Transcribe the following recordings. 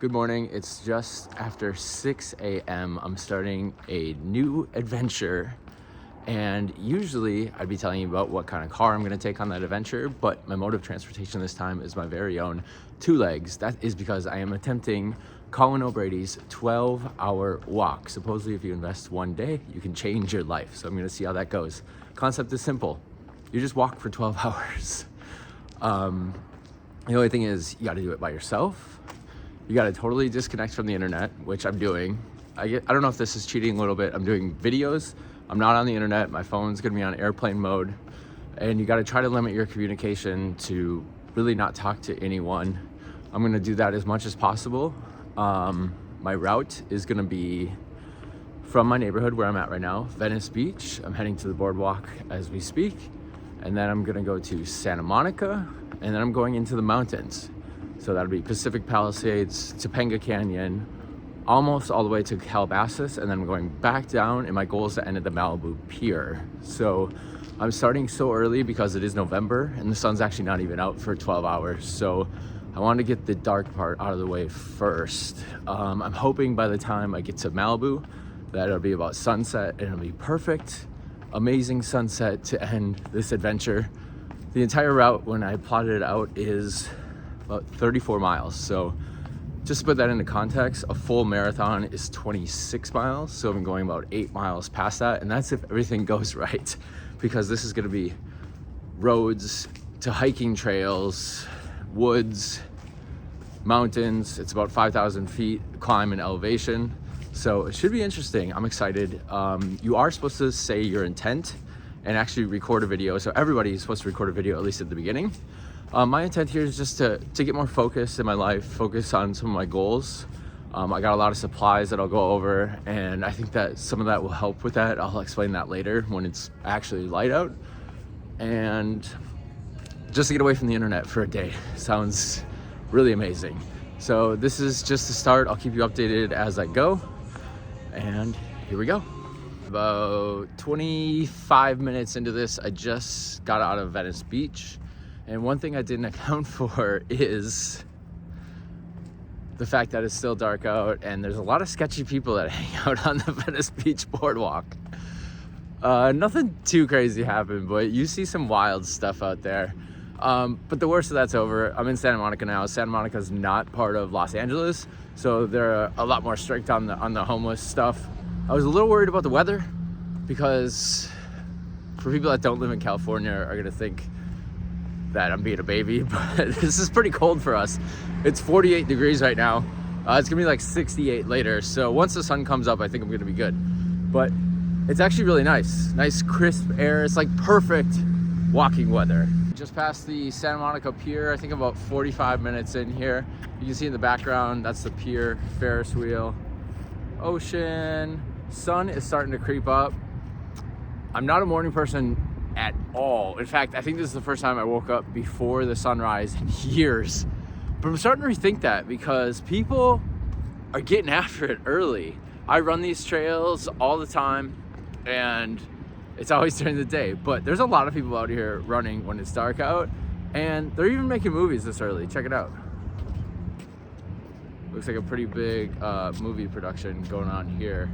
Good morning. It's just after 6 a.m. I'm starting a new adventure, and usually I'd be telling you about what kind of car I'm going to take on that adventure, but my mode of transportation this time is my very own two legs. That is because I am attempting Colin O'Brady's 12-hour walk. Supposedly if you invest one day, you can change your life. So I'm going to see how that goes. Concept is simple. You just walk for 12 hours. The only thing is you got to do it by yourself. You got to totally disconnect from the internet, which I'm doing. I don't know if this is cheating a little bit. I'm doing videos. I'm not on the internet. My phone's going to be on airplane mode. And you got to try to limit your communication to really not talk to anyone. I'm going to do that as much as possible. My route is going to be from my neighborhood where I'm at right now, Venice Beach. I'm heading to the boardwalk as we speak. And then I'm going to go to Santa Monica. And then I'm going into the mountains. So that'll be Pacific Palisades, Topange Canyon, almost all the way to Calabasas, and then I'm going back down, and my goal is to end at the Malibu pier. So I'm starting so early because it is November, and the sun's actually not even out for 12 hours. So I want to get the dark part out of the way first. I'm hoping by the time I get to Malibu that it'll be about sunset, and it'll be perfect, amazing sunset to end this adventure. The entire route, when I plotted it out, is about 34 miles. So just to put that into context, a full marathon is 26 miles. So I'm going about 8 miles past that. And that's if everything goes right, because this is going to be roads to hiking trails, woods, mountains. It's about 5,000 feet climb in elevation. So it should be interesting. I'm excited. You are supposed to say your intent and actually record a video. So everybody is supposed to record a video, at least at the beginning. My intent here is just to get more focused in my life, focus on some of my goals. I got a lot of supplies that I'll go over, and I think that some of that will help with that. I'll explain that later when it's actually light out. And just to get away from the internet for a day sounds really amazing. So this is just the start. I'll keep you updated as I go. And here we go. About 25 minutes into this, I just got out of Venice Beach. And one thing I didn't account for is the fact that it's still dark out and there's a lot of sketchy people that hang out on the Venice Beach boardwalk. Nothing too crazy happened, but you see some wild stuff out there. But the worst of that's over. I'm in Santa Monica now. Santa Monica is not part of Los Angeles, so they're a lot more strict on the homeless stuff. I was a little worried about the weather because for people that don't live in California are gonna think that I'm being a baby, but this is pretty cold for us. It's 48 degrees right now. It's gonna be like 68 later. So once the sun comes up, I think I'm gonna be good. But it's actually really nice. Nice crisp air. It's like perfect walking weather. Just past the Santa Monica pier, I think about 45 minutes in here. You can see in the background, that's the pier, Ferris wheel, ocean. Sun is starting to creep up. I'm not a morning person at all. In fact, I think this is the first time I woke up before the sunrise in years. But I'm starting to rethink that because people are getting after it early. I run these trails all the time and it's always during the day, but there's a lot of people out here running when it's dark out, and they're even making movies this early. Check it out. Looks like a pretty big movie production going on here.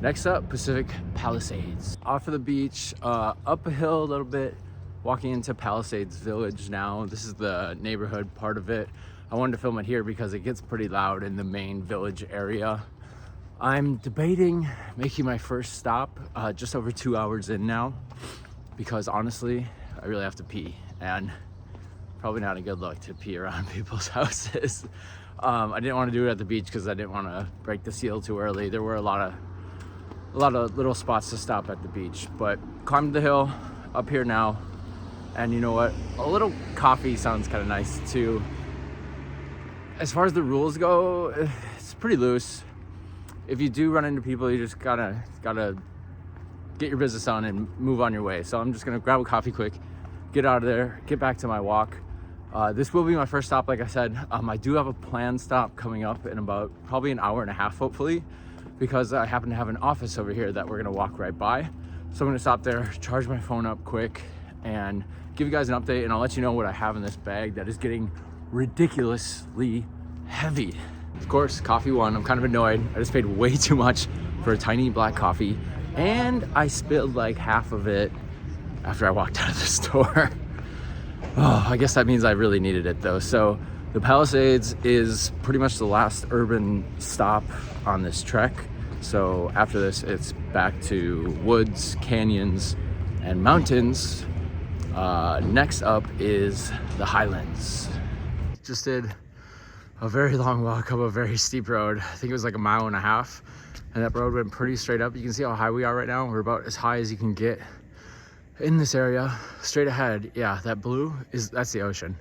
Next up, Pacific Palisades. Off of the beach, up a hill a little bit, walking into Palisades Village now. This is the neighborhood part of it. I wanted to film it here because it gets pretty loud in the main village area. I'm debating making my first stop just over 2 hours in now, because honestly, I really have to pee, and probably not a good look to pee around people's houses. I didn't want to do it at the beach because I didn't want to break the seal too early. There were a lot of little spots to stop at the beach, but climbed the hill up here now. And you know what? A little coffee sounds kind of nice too. As far as the rules go, it's pretty loose. If you do run into people, you just gotta get your business on and move on your way. So I'm just gonna grab a coffee quick, get out of there, get back to my walk. This will be my first stop, like I said. I do have a planned stop coming up in about probably an hour and a half, hopefully, because I happen to have an office over here that we're gonna walk right by. So I'm gonna stop there, charge my phone up quick, and give you guys an update, and I'll let you know what I have in this bag that is getting ridiculously heavy. Of course, coffee won. I'm kind of annoyed. I just paid way too much for a tiny black coffee, and I spilled like half of it after I walked out of the store. Oh, I guess that means I really needed it though. So the Palisades is pretty much the last urban stop on this trek. So after this, it's back to woods, canyons, and mountains. Next up is the Highlands. Just did a very long walk up a very steep road. I think it was like 1.5 miles, and that road went pretty straight up. You can see how high we are right now. We're about as high as you can get in this area. Straight ahead, yeah, that blue that's the ocean.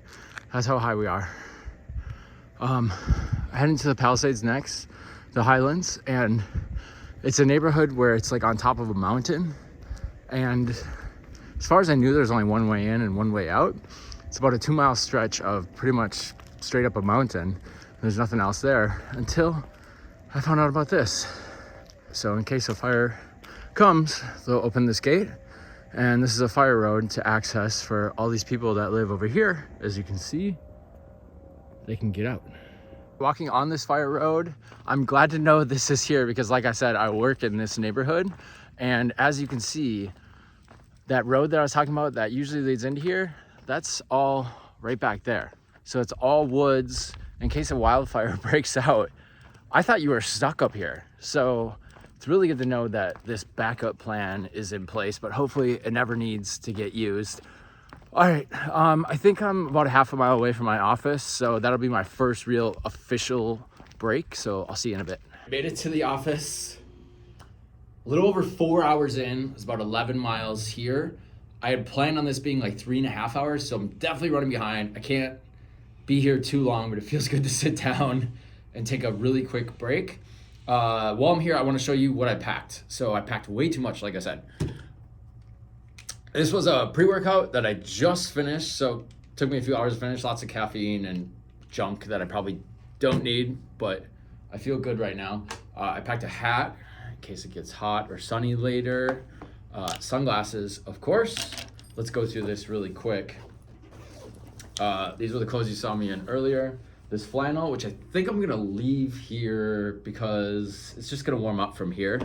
That's how high we are. Heading to the Palisades next, the Highlands, and it's a neighborhood where it's like on top of a mountain, and as far as I knew, there's only one way in and one way out. It's about a 2-mile stretch of pretty much straight up a mountain. There's nothing else there until I found out about this. So in case a fire comes, they'll open this gate, and this is a fire road to access for all these people that live over here. As you can see, they can get out. Walking on this fire road, I'm glad to know this is here because like I said, I work in this neighborhood, and as you can see, that road that I was talking about that usually leads into here, that's all right back there. So it's all woods. In case a wildfire breaks out, I thought you were stuck up here. So it's really good to know that this backup plan is in place, but hopefully it never needs to get used. All right, I think I'm about a 1/2 mile away from my office, so that'll be my first real official break. So I'll see you in a bit. Made it to the office. A little over 4 hours in. It's about 11 miles here. I had planned on this being like 3.5 hours, so I'm definitely running behind. I can't be here too long, but it feels good to sit down and take a really quick break. While I'm here, I want to show you what I packed. So I packed way too much, like I said. This was a pre-workout that I just finished, so it took me a few hours to finish. Lots of caffeine and junk that I probably don't need, but I feel good right now. I packed a hat in case it gets hot or sunny later. Sunglasses, of course. Let's go through this really quick. These were the clothes you saw me in earlier. This flannel, which I think I'm gonna leave here because it's just gonna warm up from here.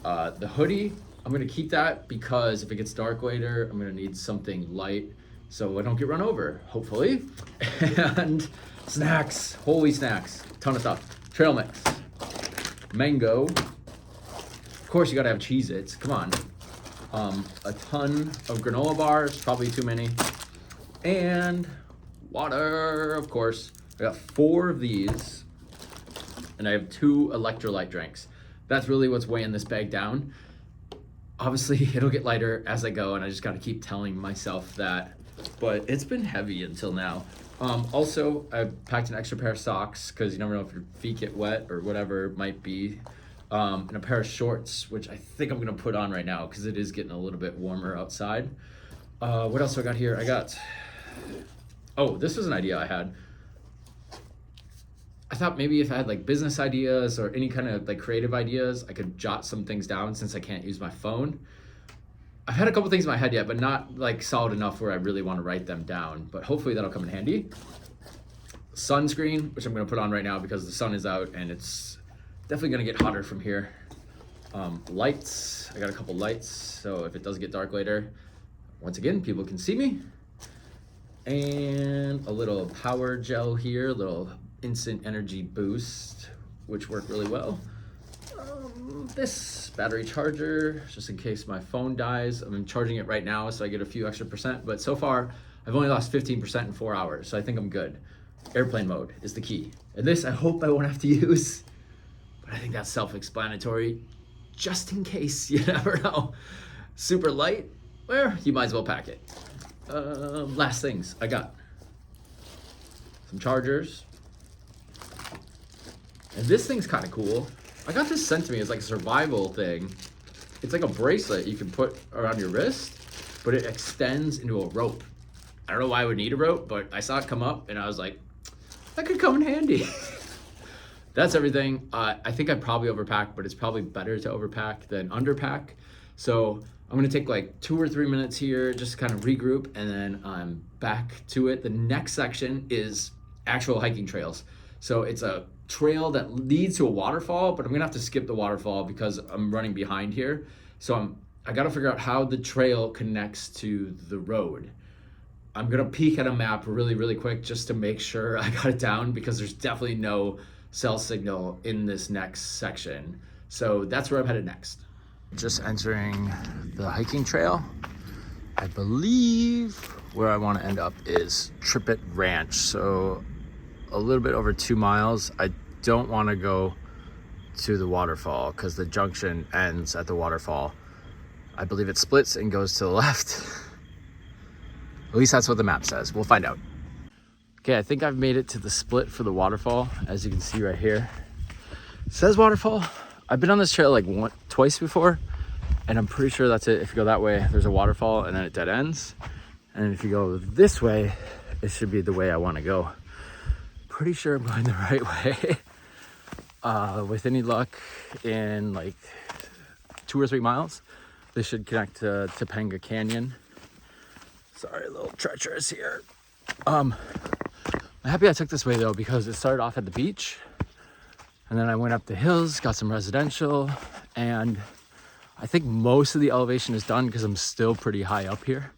The hoodie, I'm gonna keep that because if it gets dark later, I'm gonna need something light so I don't get run over, hopefully. And snacks, holy snacks, ton of stuff. Trail mix, mango. Of course you gotta have Cheez-Its, come on. A ton of granola bars, probably too many. And water, of course. I got 4 of these, and I have 2 electrolyte drinks. That's really what's weighing this bag down. Obviously, it'll get lighter as I go, and I just gotta keep telling myself that. But it's been heavy until now. Also, I packed an extra pair of socks, because you never know if your feet get wet or whatever it might be. And a pair of shorts, which I think I'm gonna put on right now, because it is getting a little bit warmer outside. What else do I got here? Oh, this was an idea I had. I thought maybe if I had like business ideas or any kind of like creative ideas, I could jot some things down since I can't use my phone. I've had a couple things in my head yet, but not like solid enough where I really want to write them down, but hopefully that'll come in handy. Sunscreen, which I'm gonna put on right now because the sun is out and it's definitely gonna get hotter from here. Lights, I got a couple lights, so if it does get dark later, once again, people can see me. And a little power gel here, a little instant energy boost, which worked really well. This battery charger, just in case my phone dies. I'm charging it right now, so I get a few extra percent, but so far, I've only lost 15% in 4 hours, so I think I'm good. Airplane mode is the key. And this, I hope I won't have to use, but I think that's self-explanatory, just in case, you never know. Super light, well, you might as well pack it. Last things I got. Some chargers. And this thing's kind of cool. I got this sent to me as like a survival thing. It's like a bracelet you can put around your wrist, but it extends into a rope. I don't know why I would need a rope, but I saw it come up and I was like, that could come in handy. That's everything. I think I probably overpacked, but it's probably better to overpack than underpack. So I'm gonna take like 2 or 3 minutes here, just kind of regroup, and then I'm back to it. The next section is actual hiking trails. So it's a trail that leads to a waterfall, but I'm gonna have to skip the waterfall because I'm running behind here. So I gotta figure out how the trail connects to the road. I'm gonna peek at a map really, really quick just to make sure I got it down, because there's definitely no cell signal in this next section. So that's where I'm headed next. Just entering the hiking trail. I believe where I want to end up is Trippet Ranch. So a little bit over 2 miles. I don't want to go to the waterfall because the junction ends at the waterfall. I believe it splits and goes to the left. At least that's what the map says. We'll find out. Okay, I think I've made it to the split for the waterfall. As you can see right here, it says waterfall. I've been on this trail like twice before, and I'm pretty sure that's it. If you go that way, there's a waterfall and then it dead ends. And if you go this way, it should be the way I want to go. Pretty sure I'm going the right way. With any luck, in like 2 or 3 miles, this should connect to Topange Canyon. Sorry, a little treacherous here. I'm happy I took this way though, because it started off at the beach, and then I went up the hills, got some residential, and I think most of the elevation is done because I'm still pretty high up here.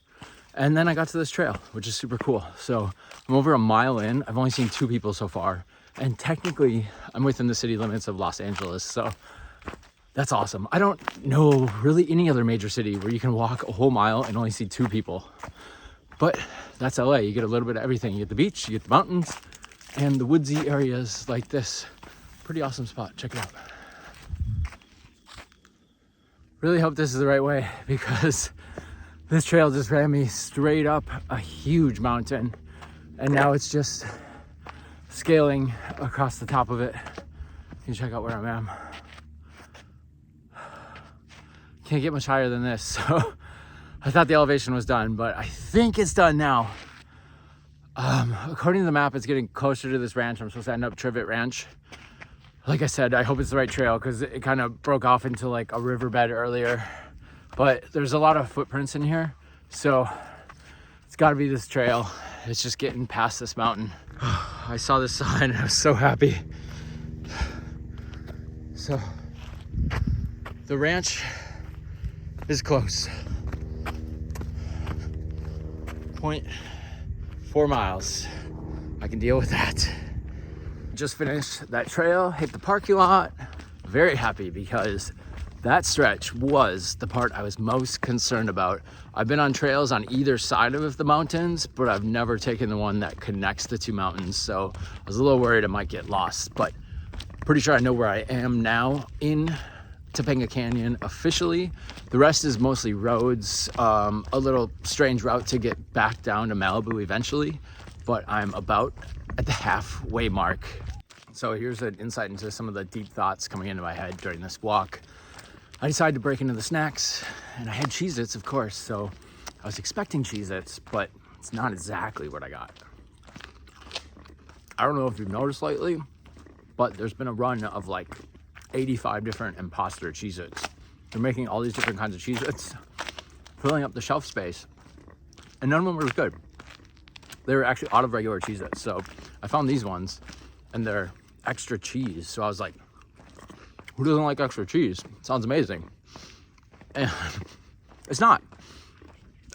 And then I got to this trail, which is super cool. So I'm over a mile in. I've only seen 2 people so far, and technically I'm within the city limits of Los Angeles, so that's awesome. I don't know really any other major city where you can walk a whole mile and only see 2 people. But that's LA. You get a little bit of everything. You get the beach, you get the mountains, and the woodsy areas like this. Pretty awesome spot. Check it out. Really hope this is the right way, because this trail just ran me straight up a huge mountain, and now it's just scaling across the top of it. You can check out where I am. Can't get much higher than this, so I thought the elevation was done, but I think it's done now. According to the map, it's getting closer to this ranch. I'm supposed to end up Trivet Ranch. Like I said, I hope it's the right trail, because it kind of broke off into like a riverbed earlier. But there's a lot of footprints in here, so it's got to be this trail. It's just getting past this mountain. I saw this sign and I was so happy. So the ranch is close. 0.4 miles. I can deal with that. Just finished that trail, hit the parking lot. Very happy, because that stretch was the part I was most concerned about. I've been on trails on either side of the mountains, but I've never taken the one that connects the 2 mountains. So I was a little worried I might get lost, but pretty sure I know where I am now in Topange Canyon officially. The rest is mostly roads, a little strange route to get back down to Malibu eventually, but I'm about at the halfway mark. So here's an insight into some of the deep thoughts coming into my head during this walk. I decided to break into the snacks, and I had Cheez-Its, of course, so I was expecting Cheez-Its, but it's not exactly what I got. I don't know if you've noticed lately, but there's been a run of like 85 different imposter Cheez-Its. They're making all these different kinds of Cheez-Its, filling up the shelf space, and none of them were good. They were actually out of regular Cheez-Its, so I found these ones, and they're extra cheese. So I was like, who doesn't like extra cheese? Sounds amazing. And it's not.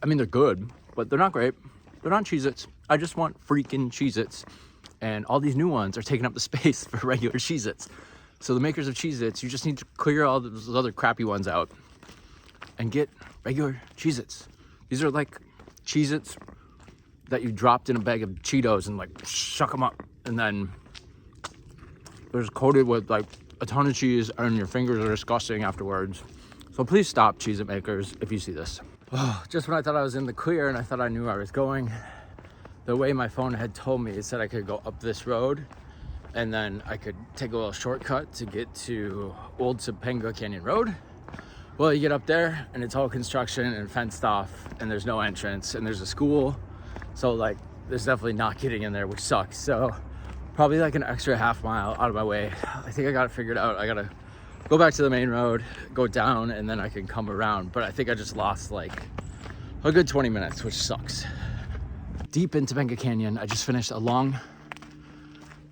I mean, they're good, but they're not great. They're not Cheez-Its. I just want freaking Cheez-Its. And all these new ones are taking up the space for regular Cheez-Its. So the makers of Cheez-Its, you just need to clear all those other crappy ones out and get regular Cheez-Its. These are like Cheez-Its that you dropped in a bag of Cheetos and like shuck them up, and then they're just coated with like a ton of cheese, and your fingers are disgusting afterwards. So please stop, Cheez-It makers, if you see this. Oh, just when I thought I was in the clear and I thought I knew where I was going, the way my phone had told me, it said I could go up this road and then I could take a little shortcut to get to Old Topange Canyon Road. Well, you get up there and it's all construction and fenced off, and there's no entrance, and there's a school. So like, there's definitely not getting in there, which sucks. So probably like an extra half mile out of my way. I think I got it figured out. I gotta go back to the main road, go down, and then I can come around. But I think I just lost like a good 20 minutes, which sucks. Deep in Topange Canyon, I just finished a long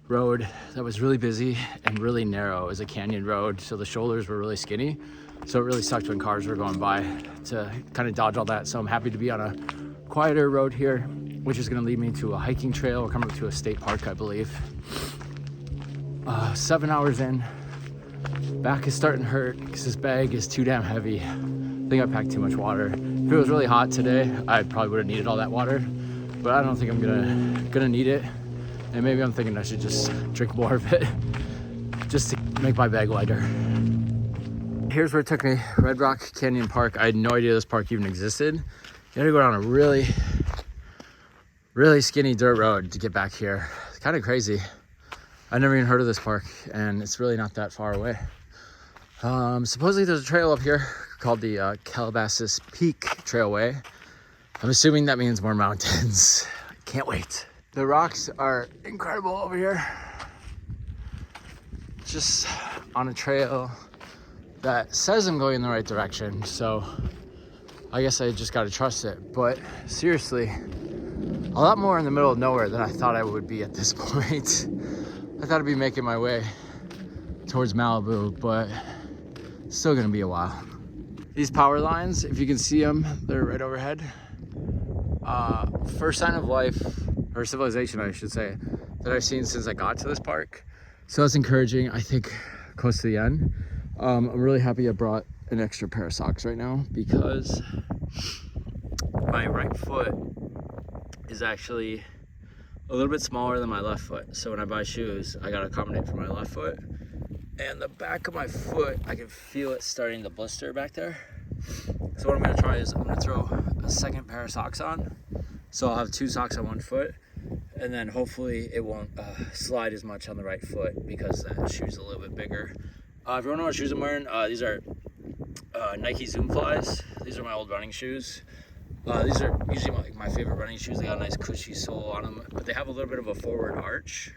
road that was really busy and really narrow. It was a canyon road, so the shoulders were really skinny. So it really sucked when cars were going by to kind of dodge all that. So I'm happy to be on a quieter road here, which is gonna lead me to a hiking trail. We're coming up to a state park, I believe. 7 hours in, back is starting to hurt because this bag is too damn heavy. I think I packed too much water. If it was really hot today, I probably would have needed all that water, but I don't think I'm gonna need it. And maybe I'm thinking I should just drink more of it just to make my bag lighter. Here's where it took me, Red Rock Canyon Park. I had no idea this park even existed. You gotta go down a really, really skinny dirt road to get back here. It's kind of crazy. I never even heard of this park, and it's really not that far away. Supposedly there's a trail up here called the Calabasas Peak Trailway. I'm assuming that means more mountains. I can't wait. The rocks are incredible over here. Just on a trail that says I'm going in the right direction, so I guess I just gotta trust it. But seriously, a lot more in the middle of nowhere than I thought I would be at this point. I thought I'd be making my way towards Malibu, but it's still gonna be a while. These power lines, if you can see them, they're right overhead. First sign of life, or civilization I should say, that I've seen since I got to this park. So that's encouraging, I think, close to the end. I'm really happy I brought an extra pair of socks right now because my right foot is actually a little bit smaller than my left foot. So when I buy shoes, I gotta accommodate for my left foot. And the back of my foot, I can feel it starting to blister back there. So what I'm gonna try is I'm gonna throw a second pair of socks on. So I'll have 2 socks on one foot, and then hopefully it won't slide as much on the right foot because that shoe's a little bit bigger. If you wanna know what shoes I'm wearing, these are Nike Zoom Flies. These are my old running shoes. These are usually my favorite running shoes. They got a nice cushy sole on them, but they have a little bit of a forward arch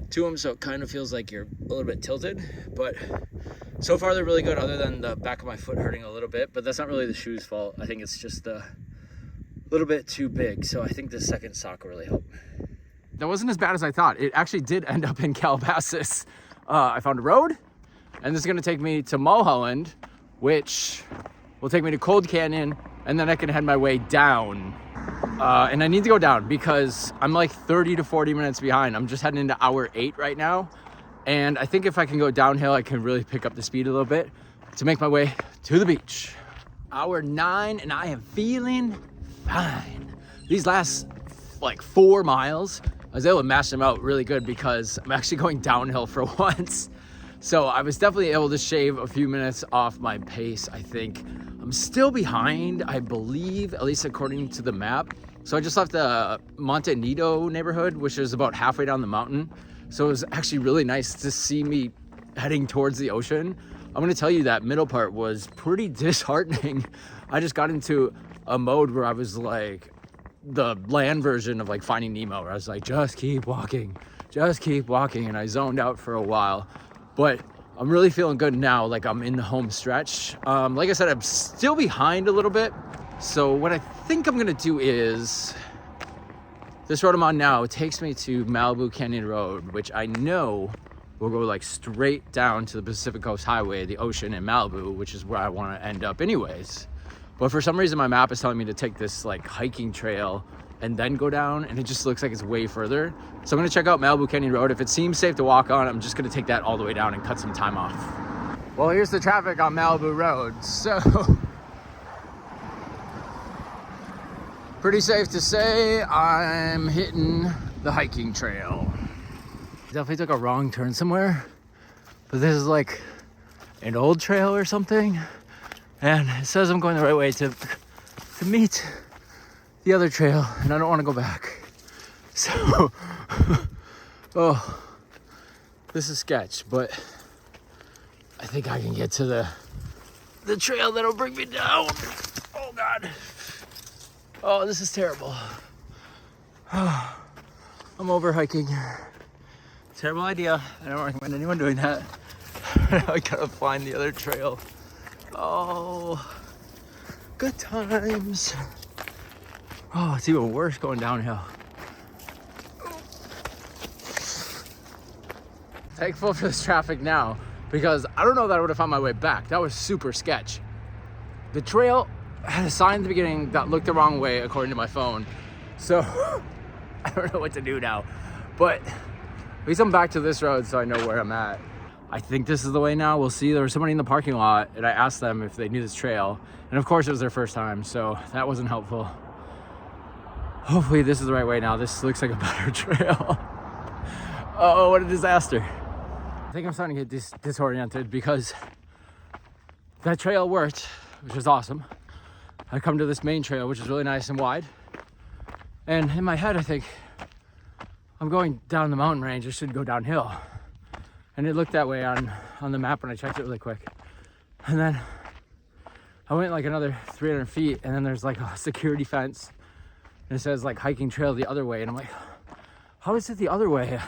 to them, so it kind of feels like you're a little bit tilted. But so far they're really good, other than the back of my foot hurting a little bit, but that's not really the shoe's fault. I think it's just a little bit too big, so I think the second sock will really help. That wasn't as bad as I thought. It actually did end up in Calabasas. I found a road, and this is gonna take me to Mulholland, which will take me to Cold Canyon, and then I can head my way down. And I need to go down because I'm like 30 to 40 minutes behind. I'm just heading into hour 8 right now. And I think if I can go downhill, I can really pick up the speed a little bit to make my way to the beach. Hour 9, and I am feeling fine. These last like 4 miles, I was able to mash them out really good because I'm actually going downhill for once. So I was definitely able to shave a few minutes off my pace, I think. I'm still behind, I believe, at least according to the map. So I just left the Monte Nido neighborhood, which is about halfway down the mountain. So it was actually really nice to see me heading towards the ocean. I'm gonna tell you that middle part was pretty disheartening. I just got into a mode where I was like the land version of like Finding Nemo, where I was like, just keep walking, and I zoned out for a while. But I'm really feeling good now, like I'm in the home stretch. Like I said, I'm still behind a little bit. So what I think I'm gonna do is, this road I'm on now takes me to Malibu Canyon Road, which I know will go like straight down to the Pacific Coast Highway, the ocean in Malibu, which is where I wanna end up anyways. But for some reason my map is telling me to take this like hiking trail and then go down, and it just looks like it's way further. So I'm gonna check out Malibu Canyon Road. If it seems safe to walk on, I'm just gonna take that all the way down and cut some time off. Well, here's the traffic on Malibu Road. So, pretty safe to say I'm hitting the hiking trail. Definitely took a wrong turn somewhere, but this is like an old trail or something. And it says I'm going the right way to meet the other trail, and I don't want to go back. So, oh, this is sketch, but I think I can get to the trail that'll bring me down. Oh God. Oh, this is terrible. Oh, I'm over hiking. Terrible idea. I don't recommend anyone doing that. I gotta find the other trail. Oh, good times. Oh, it's even worse going downhill. thankful for this traffic now because I don't know that I would have found my way back. That was super sketch. The trail had a sign at the beginning that looked the wrong way according to my phone. So I don't know what to do now, but at least I'm back to this road so I know where I'm at. I think this is the way now. We'll see. There was somebody in the parking lot and I asked them if they knew this trail. And of course it was their first time, so that wasn't helpful. Hopefully this is the right way now. This looks like a better trail. Oh, what a disaster. I think I'm starting to get disoriented because that trail worked, which was awesome. I come to this main trail, which is really nice and wide. And in my head, I think I'm going down the mountain range. I should go downhill. And it looked that way on the map when I checked it really quick. And then I went like another 300 feet and then there's like a security fence and it says like hiking trail the other way. And I'm like, how is it the other way?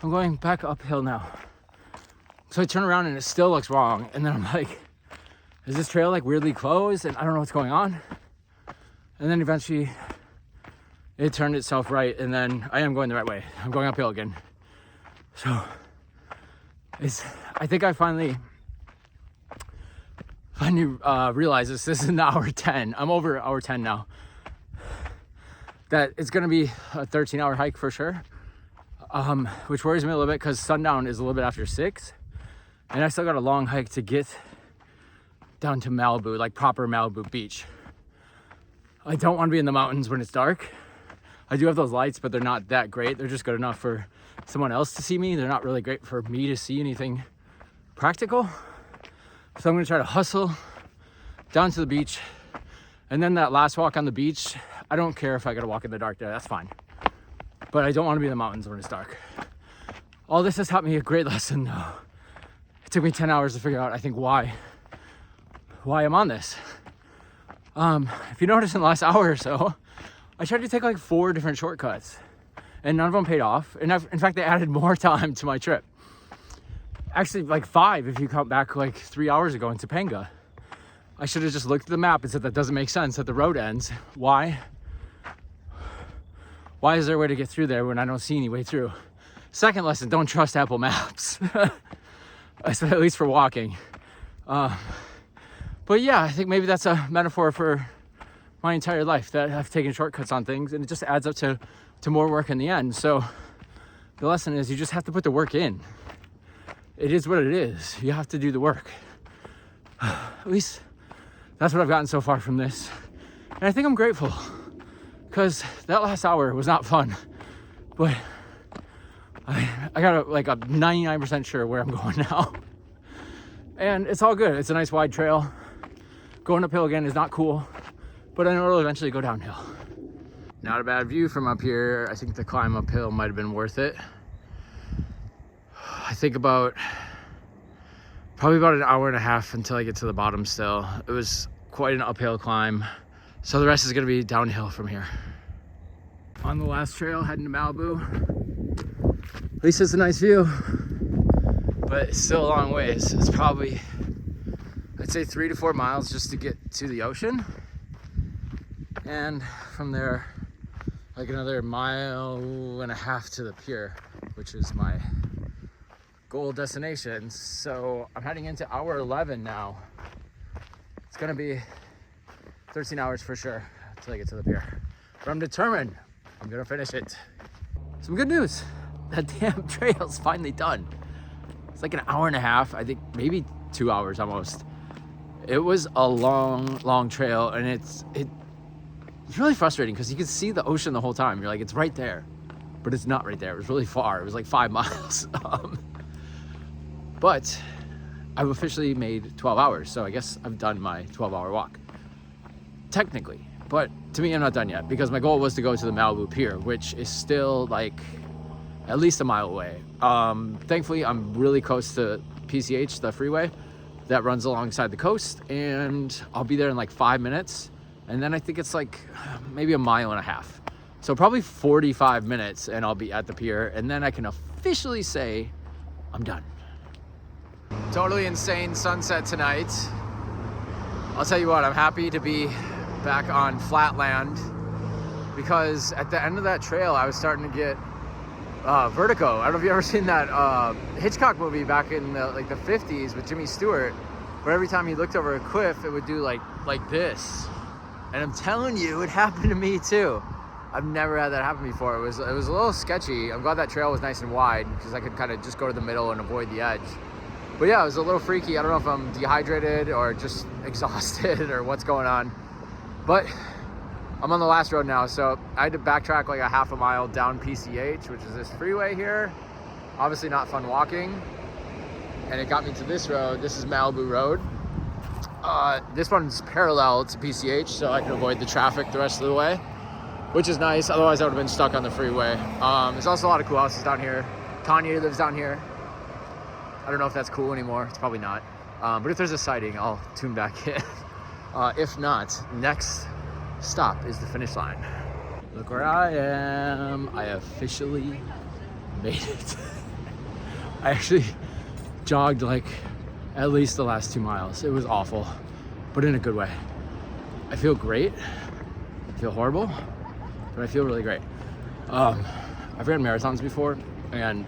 I'm going back uphill now. So I turn around and it still looks wrong. And then I'm like, is this trail like weirdly closed? And I don't know what's going on. And then eventually it turned itself right. And then I am going the right way. I'm going uphill again. So I think I finally realize this is hour 10. I'm over hour 10 now. That it's gonna be a 13-hour hike for sure. Which worries me a little bit because sundown is a little bit after 6. And I still got a long hike to get down to Malibu, like proper Malibu beach. I don't want to be in the mountains when it's dark. I do have those lights, but they're not that great. They're just good enough for someone else to see me. They're not really great for me to see anything practical. So I'm gonna try to hustle down to the beach. And then that last walk on the beach, I don't care if I gotta walk in the dark there, that's fine. But I don't wanna be in the mountains when it's dark. All this has taught me a great lesson though. It took me 10 hours to figure out, I think, why I'm on this. If you notice in the last hour or so, I tried to take like 4 different shortcuts and none of them paid off. And in fact, they added more time to my trip. Actually, like 5 if you count back like 3 hours ago in Topange. I should have just looked at the map and said that doesn't make sense, that the road ends. Why is there a way to get through there when I don't see any way through? Second lesson, don't trust Apple Maps. At least for walking. But yeah, I think maybe that's a metaphor for my entire life, that I've taken shortcuts on things and it just adds up to more work in the end. So the lesson is you just have to put the work in. It is what it is. You have to do the work. At least that's what I've gotten so far from this. And I think I'm grateful because that last hour was not fun, but I got like a 99% sure where I'm going now. And it's all good. It's a nice wide trail. Going uphill again is not cool, but I know it'll eventually go downhill. Not a bad view from up here. I think the climb uphill might have been worth it. I think probably about an hour and a half until I get to the bottom still. It was quite an uphill climb. So the rest is gonna be downhill from here. On the last trail, heading to Malibu. At least it's a nice view, but it's still a long ways. It's probably, I'd say 3 to 4 miles just to get to the ocean. And from there, like another 1.5 miles to the pier, which is my goal destination. So I'm heading into hour 11 now. It's gonna be 13 hours for sure until I get to the pier. But I'm determined, I'm gonna finish it. Some good news, that damn trail's finally done. It's like an hour and a half, I think maybe 2 hours almost. It was a long trail and it's really frustrating because you can see the ocean the whole time. You're like, it's right there, but it's not right there. It was really far. It was like 5 miles. But I've officially made 12 hours. So I guess I've done my 12-hour walk, technically. But to me, I'm not done yet because my goal was to go to the Malibu Pier, which is still like at least 1 mile away. Thankfully, I'm really close to PCH, the freeway that runs alongside the coast, and I'll be there in like 5 minutes. And then I think it's like maybe 1.5 miles. So probably 45 minutes and I'll be at the pier. And then I can officially say I'm done. Totally insane sunset tonight. I'll tell you what, I'm happy to be back on flat land because at the end of that trail, I was starting to get Vertigo. I don't know if you've ever seen that Hitchcock movie back in the 50s with Jimmy Stewart, but every time he looked over a cliff, it would do like this. And I'm telling you, it happened to me too. I've never had that happen before. It was a little sketchy. I'm glad that trail was nice and wide because I could kind of just go to the middle and avoid the edge. But yeah, it was a little freaky. I don't know if I'm dehydrated or just exhausted or what's going on. But I'm on the last road now, so I had to backtrack like a half a mile down PCH, which is this freeway here. Obviously not fun walking. And it got me to this road. This is Malibu Road. This one's parallel to PCH, so I can avoid the traffic the rest of the way, which is nice. Otherwise, I would have been stuck on the freeway. There's also a lot of cool houses down here. Kanye lives down here. I don't know if that's cool anymore. It's probably not. But if there's a sighting, I'll tune back in. If not, next stop is the finish line. Look where I am. I officially made it. I actually jogged like at least the last 2 miles. It was awful, but in a good way. I feel great. I feel horrible, but I feel really great. I've ran marathons before, and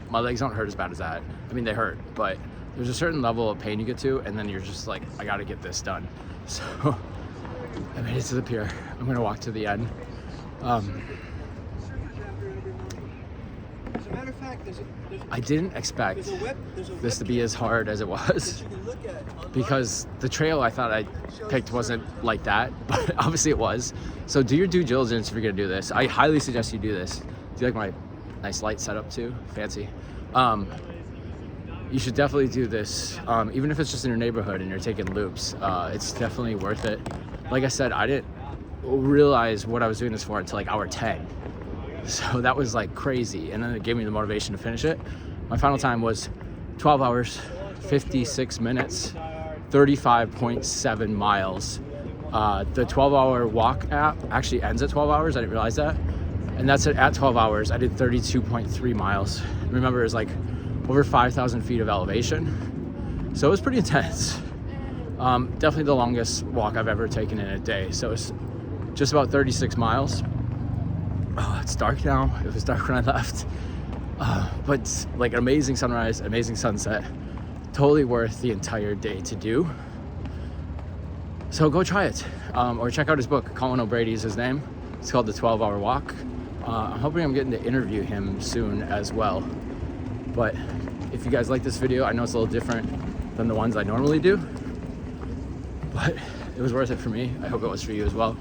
my legs don't hurt as bad as that. I mean, they hurt, but there's a certain level of pain you get to, and then you're just like, I gotta get this done. So I made it to the pier. I'm gonna walk to the end. I didn't expect this to be as hard as it was because the trail I thought I picked wasn't like that, but obviously it was. So do your due diligence if you're gonna do this. I highly suggest you do this. Do you like my nice light setup too? Fancy. You should definitely do this, even if it's just in your neighborhood and you're taking loops. It's definitely worth it. Like I said, I didn't realize what I was doing this for until like hour 10. So that was like crazy. And then it gave me the motivation to finish it. My final time was 12 hours, 56 minutes, 35.7 miles. The 12-hour walk app actually ends at 12 hours. I didn't realize that. And that's at 12 hours. I did 32.3 miles. Remember, it was like over 5,000 feet of elevation. So it was pretty intense. Definitely the longest walk I've ever taken in a day. So it's just about 36 miles. Oh, it's dark now. It was dark when I left. But like an amazing sunrise, amazing sunset. Totally worth the entire day to do. So go try it. Or check out his book. Colin O'Brady is his name. It's called The 12-Hour Walk. I'm hoping I'm getting to interview him soon as well. But if you guys like this video, I know it's a little different than the ones I normally do, but it was worth it for me. I hope it was for you as well.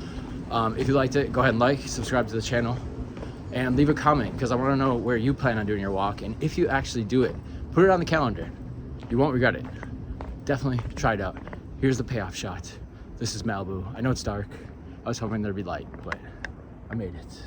If you liked it, go ahead and like, subscribe to the channel, and leave a comment because I want to know where you plan on doing your walk. And if you actually do it, put it on the calendar. You won't regret it. Definitely try it out. Here's the payoff shot. This is Malibu. I know it's dark. I was hoping there'd be light, but I made it.